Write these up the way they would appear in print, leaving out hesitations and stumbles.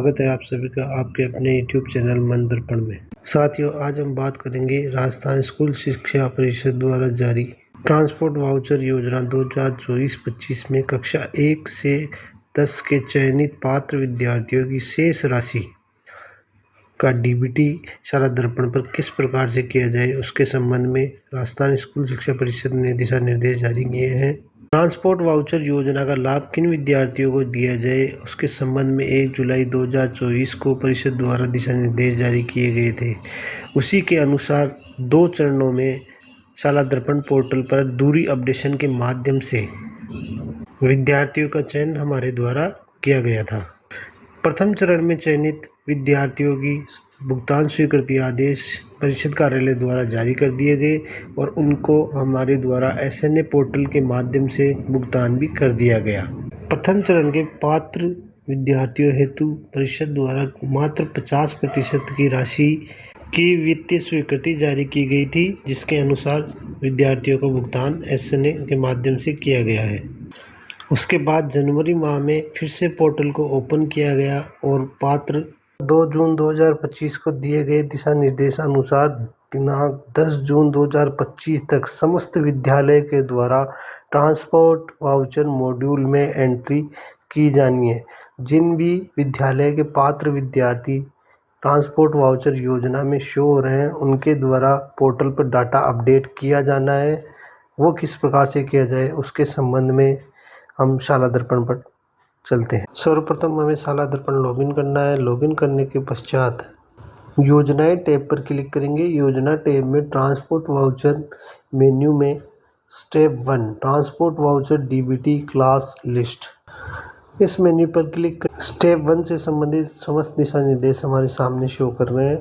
स्वागत है आप सभी का आपके अपने यूट्यूब चैनल मन दर्पण में। साथियों, आज हम बात करेंगे राजस्थान स्कूल शिक्षा परिषद द्वारा जारी ट्रांसपोर्ट वाउचर योजना 2024-25 में कक्षा 1 से 10 के चयनित पात्र विद्यार्थियों की शेष राशि का डीबीटी शाला दर्पण पर किस प्रकार से किया जाए, उसके संबंध में राजस्थान स्कूल शिक्षा परिषद ने दिशा निर्देश जारी किए हैं। ट्रांसपोर्ट वाउचर योजना का लाभ किन विद्यार्थियों को दिया जाए, उसके संबंध में 1 जुलाई 2024 को परिषद द्वारा दिशा निर्देश जारी किए गए थे। उसी के अनुसार 2 चरणों में शाला दर्पण पोर्टल पर दूरी अपडेशन के माध्यम से विद्यार्थियों का चयन हमारे द्वारा किया गया था। प्रथम चरण में चयनित विद्यार्थियों की भुगतान स्वीकृति आदेश परिषद कार्यालय द्वारा जारी कर दिए गए और उनको हमारे द्वारा एसएनए पोर्टल के माध्यम से भुगतान भी कर दिया गया। प्रथम चरण के पात्र विद्यार्थियों हेतु परिषद द्वारा मात्र 50% की राशि की वित्तीय स्वीकृति जारी की गई थी, जिसके अनुसार विद्यार्थियों का भुगतान एसएनए के माध्यम से किया गया है। उसके बाद जनवरी माह में फिर से पोर्टल को ओपन किया गया और पात्र 2 जून 2025 को दिए गए दिशा निर्देश अनुसार दिनांक 10 जून 2025 तक समस्त विद्यालय के द्वारा ट्रांसपोर्ट वाउचर मॉड्यूल में एंट्री की जानी है। जिन भी विद्यालय के पात्र विद्यार्थी ट्रांसपोर्ट वाउचर योजना में शो हो रहे हैं, उनके द्वारा पोर्टल पर डाटा अपडेट किया जाना है। वो किस प्रकार से किया जाए, उसके संबंध में हम शाला दर्पण पर चलते हैं। सर्वप्रथम हमें शाला दर्पण लॉगिन करना है। लॉगिन करने के पश्चात योजनाएं टैब पर क्लिक करेंगे। योजना टैब में ट्रांसपोर्ट वाउचर मेन्यू में step 1 transport voucher DBT class list, इस मेन्यू पर क्लिक कर स्टेप 1 से संबंधित समस्त दिशा निर्देश हमारे सामने शो कर रहे हैं।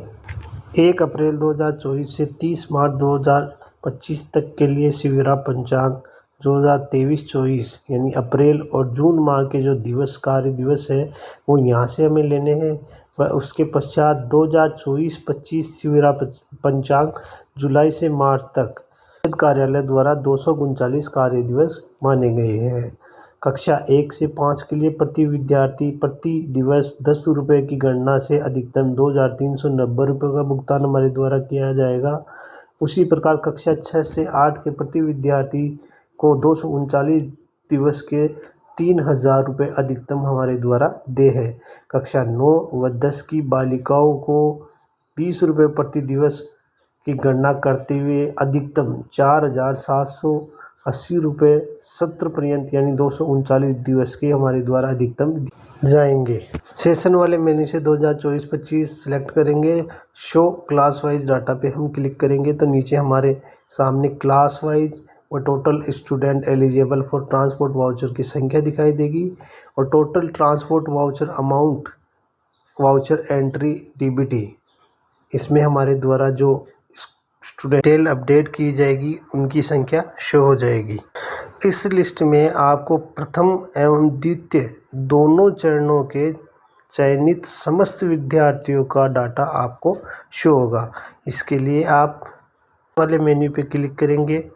1 अप्रैल 2024 से 30 मार्च 2025 तक के लिए शिविरा पंचांग 2023-24 यानी अप्रैल और जून माह के जो कार्य दिवस है वो यहाँ से हमें लेने हैं। व उसके पश्चात 2024-25 शिविरा पंचांग जुलाई से मार्च तक कार्यालय द्वारा 239 कार्य दिवस माने गए हैं। कक्षा 1 से 5 के लिए प्रति विद्यार्थी प्रति दिवस 10 रुपये की गणना से अधिकतम 2390 रुपये का भुगतान हमारे द्वारा किया जाएगा। उसी प्रकार कक्षा 6 से 8 के प्रति विद्यार्थी को 239 दिवस के 3000 रुपये अधिकतम हमारे द्वारा दे है। कक्षा 9 व 10 की बालिकाओं को 20 रुपये प्रति दिवस की गणना करते हुए अधिकतम 4780 रुपये सत्र पर्यंत यानी 239 दिवस के हमारे द्वारा अधिकतम जाएंगे। सेशन वाले मेन्यू से 2024-25 सिलेक्ट करेंगे। शो क्लास वाइज डाटा पे हम क्लिक करेंगे तो नीचे हमारे सामने क्लास वाइज और total student eligible for transport voucher की संख्या दिखाई देगी और total transport voucher amount voucher entry DBT, इसमें हमारे द्वारा जो स्टूडेंट डिटेल अपडेट की जाएगी उनकी संख्या शो हो जाएगी। इस लिस्ट में आपको प्रथम एवं द्वितीय दोनों चरणों के चयनित समस्त विद्यार्थियों का डाटा आपको शो होगा। इसके लिए आप वाले मेन्यू पे क्लिक करेंगे।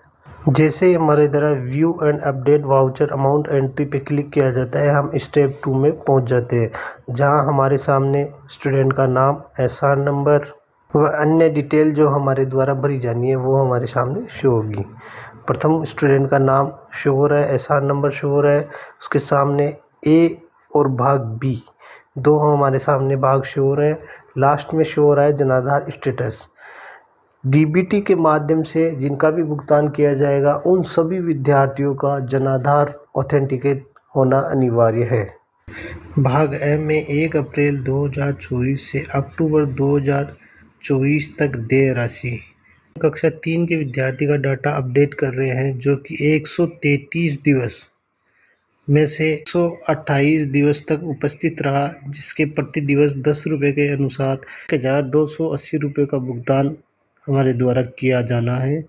जैसे ही हमारे द्वारा view and update voucher amount entry पे क्लिक किया जाता है, हम स्टेप 2 में पहुंच जाते हैं, जहां हमारे सामने स्टूडेंट का नाम, एसआर नंबर व अन्य डिटेल जो हमारे द्वारा भरी जानी है वो हमारे सामने शो होगी। प्रथम स्टूडेंट का नाम शो हो रहा है, एसआर नंबर शो हो रहा है, उसके सामने ए और भाग बी दो हमारे सामने भाग शो हो रहे हैं। लास्ट में शो हो रहा है जनाधार स्टेटस। डीबीटी के माध्यम से जिनका भी भुगतान किया जाएगा उन सभी विद्यार्थियों का जनाधार ऑथेंटिकेट होना अनिवार्य है। भाग एम में 1 अप्रैल 2024 से अक्टूबर 2024 तक देय राशि। कक्षा 3 के विद्यार्थी का डाटा अपडेट कर रहे हैं, जो कि 133 दिवस में से 128 दिवस तक उपस्थित रहा, जिसके प्रति दिवस 10 रुपये के अनुसार 1280 रुपये का भुगतान हमारे द्वारा किया जाना है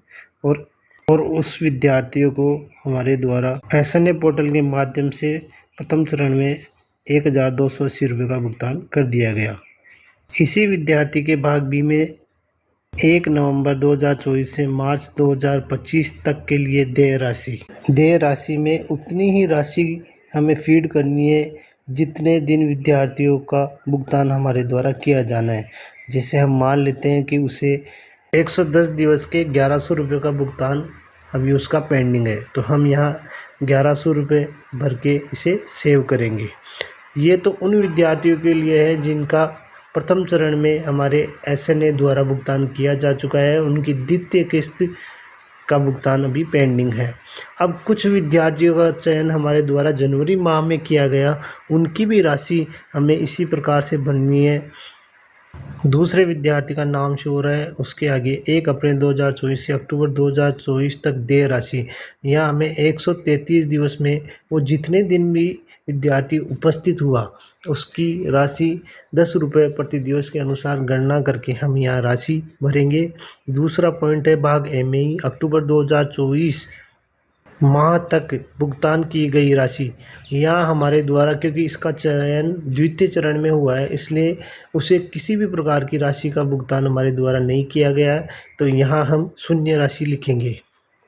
और उस विद्यार्थियों को हमारे द्वारा एसएनए पोर्टल के माध्यम से प्रथम चरण में 1280 रुपये का भुगतान कर दिया गया। इसी विद्यार्थी के भाग बी में 1 नवंबर 2024 से मार्च 2025 तक के लिए देय राशि में उतनी ही राशि हमें फीड करनी है जितने दिन विद्यार्थियों का भुगतान हमारे द्वारा किया जाना है। जैसे हम मान लेते हैं कि उसे 110 दिवस के 1100 रुपये का भुगतान अभी उसका पेंडिंग है, तो हम यहाँ 1100 रुपये भर के इसे सेव करेंगे। ये तो उन विद्यार्थियों के लिए है जिनका प्रथम चरण में हमारे SNA द्वारा भुगतान किया जा चुका है, उनकी द्वितीय किस्त का भुगतान अभी पेंडिंग है। अब कुछ विद्यार्थियों का चयन हमारे द्वारा जनवरी माह में किया गया, उनकी भी राशि हमें इसी प्रकार से भरनी है। दूसरे विद्यार्थी का नाम शो हो रहा है, उसके आगे 1 अप्रैल 2024 से अक्टूबर 2024 तक देय राशि। यहाँ हमें 133 दिवस में वो जितने दिन भी विद्यार्थी उपस्थित हुआ उसकी राशि 10 रुपये प्रति दिवस के अनुसार गणना करके हम यहाँ राशि भरेंगे। दूसरा पॉइंट है भाग MAE अक्टूबर 2024 माह तक भुगतान की गई राशि। यहाँ हमारे द्वारा, क्योंकि इसका चयन द्वितीय चरण में हुआ है, इसलिए उसे किसी भी प्रकार की राशि का भुगतान हमारे द्वारा नहीं किया गया है, तो यहाँ हम शून्य राशि लिखेंगे।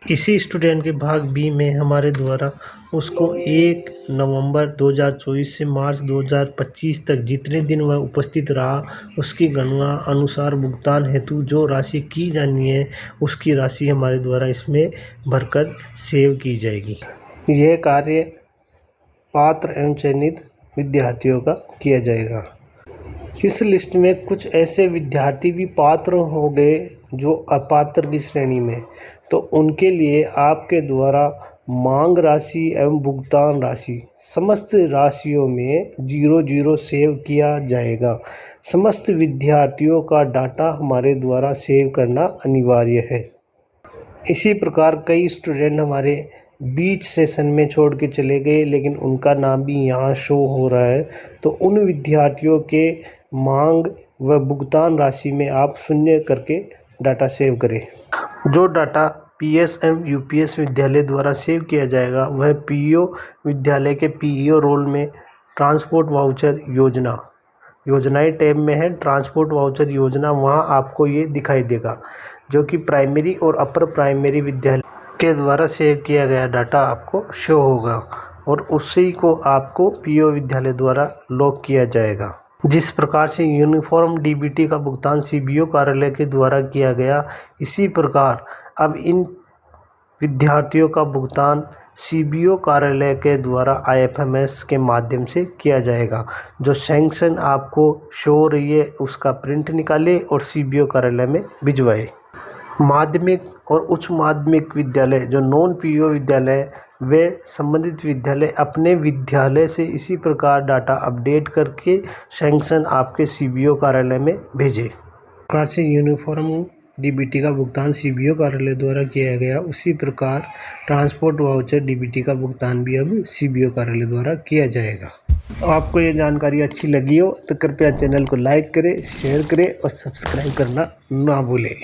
इसी स्टूडेंट के भाग B में हमारे द्वारा उसको 1 नवंबर 2024 से मार्च 2025 तक जितने दिन वह उपस्थित रहा उसकी गणना अनुसार भुगतान हेतु जो राशि की जानी है उसकी राशि हमारे द्वारा इसमें भरकर सेव की जाएगी। यह कार्य पात्र एवं चयनित विद्यार्थियों का किया जाएगा। इस लिस्ट में कुछ ऐसे विद्यार्थी भी पात्र हो गए जो अपात्र की श्रेणी में, तो उनके लिए आपके द्वारा मांग राशि एवं भुगतान राशि समस्त राशियों में 00 सेव किया जाएगा। समस्त विद्यार्थियों का डाटा हमारे द्वारा सेव करना अनिवार्य है। इसी प्रकार कई स्टूडेंट हमारे बीच सेशन में छोड़ के चले गए, लेकिन उनका नाम भी यहाँ शो हो रहा है, तो उन विद्यार्थियों के मांग व भुगतान राशि में आप शून्य करके डाटा सेव करें। जो डाटा PS एवं UPS विद्यालय द्वारा सेव किया जाएगा वह PEO विद्यालय के PEO रोल में ट्रांसपोर्ट वाउचर योजनाएं टैब में है। ट्रांसपोर्ट वाउचर योजना वहाँ आपको ये दिखाई देगा, जो कि प्राइमरी और अपर प्राइमरी विद्यालय के द्वारा सेव किया गया डाटा आपको शो होगा और उसी को आपको PEO विद्यालय द्वारा लॉक किया जाएगा। जिस प्रकार से यूनिफॉर्म DBT का भुगतान CBO कार्यालय के द्वारा किया गया, इसी प्रकार अब इन विद्यार्थियों का भुगतान CBO कार्यालय के द्वारा IFMS के माध्यम से किया जाएगा। जो सैंक्शन आपको शो हो रही है उसका प्रिंट निकाले और CBO कार्यालय में भिजवाए। माध्यमिक और उच्च माध्यमिक विद्यालय जो नॉन PEO विद्यालय वे संबंधित विद्यालय अपने विद्यालय से इसी प्रकार डाटा अपडेट करके सैंक्शन आपके CBO कार्यालय में भेजें। प्रकार से यूनिफॉर्म DBT का भुगतान CBO कार्यालय द्वारा किया गया, उसी प्रकार ट्रांसपोर्ट वाउचर DBT का भुगतान भी अब CBO कार्यालय द्वारा किया जाएगा। आपको ये जानकारी अच्छी लगी हो तो कृपया चैनल को लाइक करें, शेयर करें और सब्सक्राइब करना ना भूलें।